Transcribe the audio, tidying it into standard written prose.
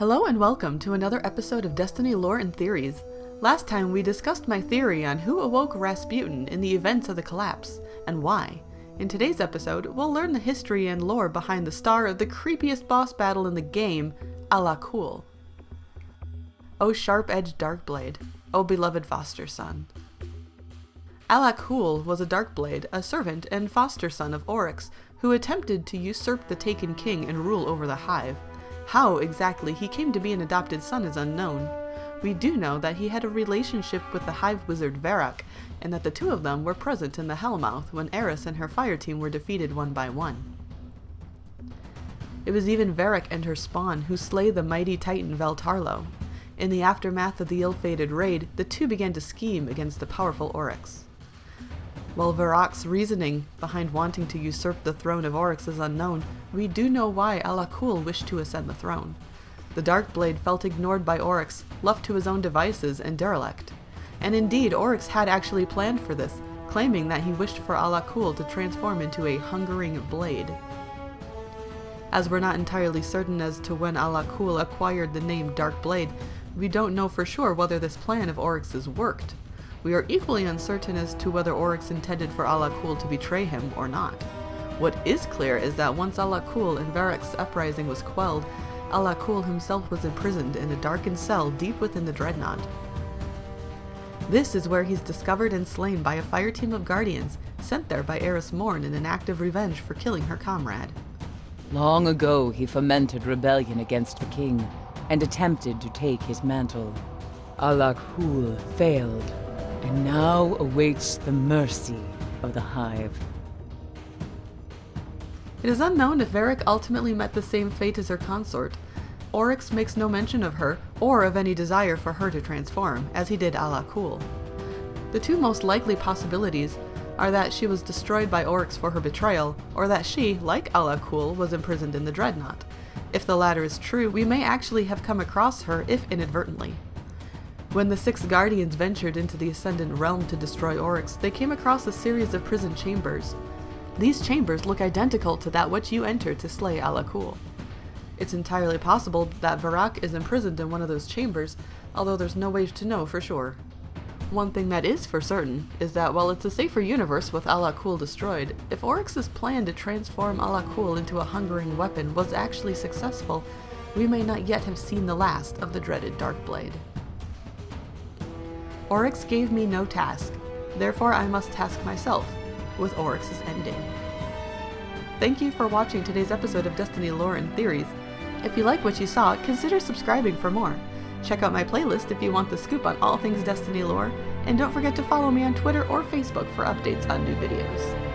Hello and welcome to another episode of Destiny Lore and Theories. Last time we discussed my theory on who awoke Rasputin in the events of the collapse, and why. In today's episode, we'll learn the history and lore behind the star of the creepiest boss battle in the game, Alak-Hul. O sharp-edged Darkblade, O beloved foster son. Alak-Hul was a Darkblade, a servant and foster son of Oryx, who attempted to usurp the Taken King and rule over the Hive. How exactly he came to be an adopted son is unknown. We do know that he had a relationship with the Hive wizard Varrock, and that the two of them were present in the Hellmouth when Eris and her fire team were defeated one by one. It was even Varrock and her spawn who slay the mighty titan Veltarlo. In the aftermath of the ill-fated raid, the two began to scheme against the powerful Oryx. While Varrock's reasoning behind wanting to usurp the throne of Oryx is unknown, we do know why Alak-Hul wished to ascend the throne. The Darkblade felt ignored by Oryx, left to his own devices and derelict. And indeed, Oryx had actually planned for this, claiming that he wished for Alak-Hul to transform into a hungering blade. As we're not entirely certain as to when Alak-Hul acquired the name Darkblade, we don't know for sure whether this plan of Oryx's worked. We are equally uncertain as to whether Oryx intended for Alak-Hul to betray him or not. What is clear is that once Alak-Hul and Varrock's uprising was quelled, Alak-Hul himself was imprisoned in a darkened cell deep within the Dreadnought. This is where he's discovered and slain by a fire team of guardians, sent there by Eris Morn in an act of revenge for killing her comrade. Long ago he fomented rebellion against the king, and attempted to take his mantle. Alak-Hul failed, and now awaits the mercy of the Hive. It is unknown if Varrock ultimately met the same fate as her consort. Oryx makes no mention of her, or of any desire for her to transform, as he did Alak-Hul. The two most likely possibilities are that she was destroyed by Oryx for her betrayal, or that she, like Alak-Hul, was imprisoned in the Dreadnought. If the latter is true, we may actually have come across her, if inadvertently. When the six Guardians ventured into the Ascendant Realm to destroy Oryx, they came across a series of prison chambers. These chambers look identical to that which you entered to slay Alak-Hul. It's entirely possible that Varrock is imprisoned in one of those chambers, although there's no way to know for sure. One thing that is for certain is that while it's a safer universe with Alak-Hul destroyed, if Oryx's plan to transform Alak-Hul into a hungering weapon was actually successful, we may not yet have seen the last of the dreaded Darkblade. Oryx gave me no task, therefore I must task myself with Oryx's ending. Thank you for watching today's episode of Destiny Lore and Theories. If you like what you saw, consider subscribing for more. Check out my playlist if you want the scoop on all things Destiny lore, and don't forget to follow me on Twitter or Facebook for updates on new videos.